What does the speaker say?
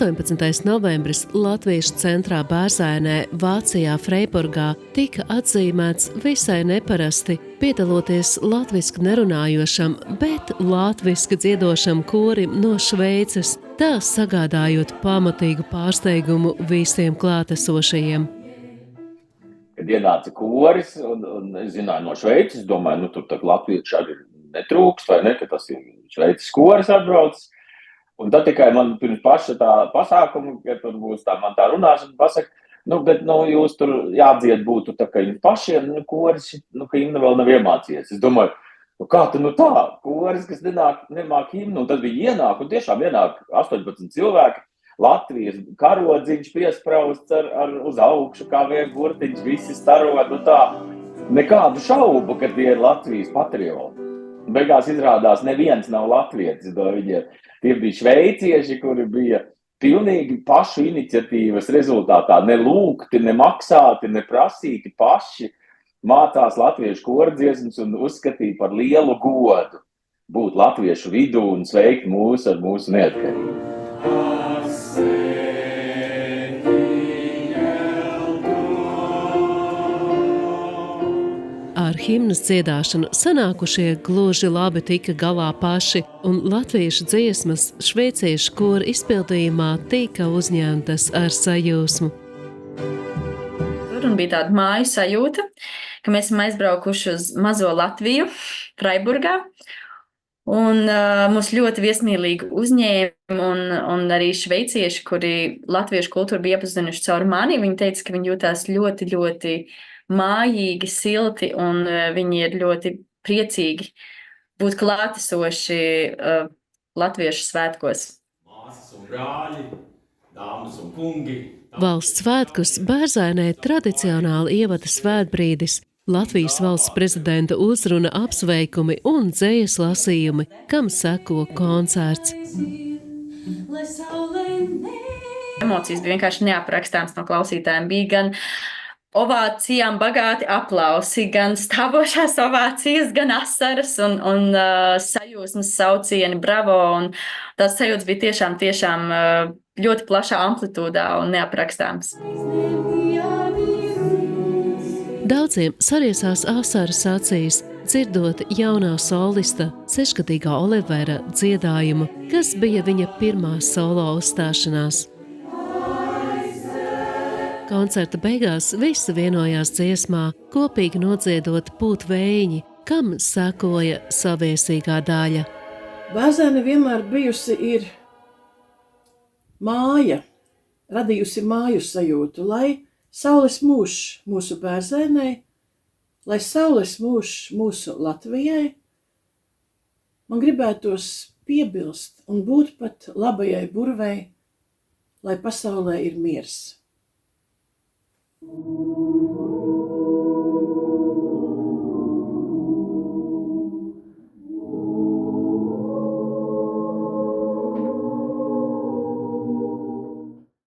18. novembris Latviešu centrā Bērzainē, Vācijā, Freiburgā tika atzīmēts visai neparasti, piedaloties latviski nerunājošam, bet latviski dziedošam korim no Šveices, tā sagādājot pamatīgu pārsteigumu visiem klātesošajiem. Kad ienāca koris, un es zināju no Šveices, domāju, tur tā latvieši arī netrūkst, vai ne, ka tas ir Šveices koris atbraucis. Un tad tikai man pirms paša tā pasākuma, ka tur būs man tā runāšana, pasaka, bet jūs tur jādzied būtu tā, ka jums pašiem koris, ka himna vēl nav iemācījies. Es domāju, kā tā, koris, kas nemāk himnu, un tad bija ienāk, un tiešām ienāk 18 cilvēki, Latvijas karodziņš piesprausts ar uz augšu, kā vien burtiņš, visi starot, tā. Nekādu šaubu, ka tie ir Latvijas patrioti. Beigās izrādās, neviens nav latvietis no viņiem. Tie bija šveicieši, kuri bija pilnīgi pašu iniciatīvas rezultātā, ne lūgti, ne maksāti, ne prasīti paši mācās latviešu kordziesmas un uzskatīja par lielu godu būt latviešu vidū un sveikt mūs ar mūsu neatkarību. Ar himnas dziedāšanu sanākušie gluži labi tika galā paši, un latviešu dziesmas šveiciešu kora izpildījumā tika uzņemtas ar sajūsmu. Tur bija tāda māju sajūta, ka mēs esam aizbraukuši uz mazo Latviju, Freiburgā, un mūs ļoti viesmīlīgi uzņēma, un arī šveicieši, kuri latviešu kultūru bija iepazinuši caur mani, viņi teica, ka viņi jūtās ļoti, ļoti mājīgi, silti, un viņi ir ļoti priecīgi būt klātesoši latviešu svētkos. Māsas un brāļi, dāmas un kungi. Valsts svētkus Bērzainē tradicionāli ievada svētbrīdis, Latvijas valsts prezidenta uzruna, apsveikumi un dzejas lasījumi, kam seko koncerts. Emocijas bija vienkārši neaprakstāms no klausītājiem. Bija gan ovācijām bagāti aplausi, gan stāvošās ovācijas, gan asaras un sajūsmas saucieni, bravo. Un tās sajūtas bija tiešām ļoti plašā amplitūdā un neaprakstāms. Daudziem sariesās asaras acīs, dzirdot jaunā solista, 6-gadīgā Olivera dziedājumu, kas bija viņa pirmā solo uzstāšanās. Koncerta beigās visi vienojās dziesmā, kopīgi nodziedot Pūt vējiņi, kam sekoja saviesīgā daļa. Bērzaine vienmēr bijusi ir māja, radījusi māju sajūtu, lai saules mūžs mūsu Bērzainei, lai saules mūžs mūsu Latvijai. Man gribētos piebilst un būt pat labajai burvei, lai pasaulē ir miers.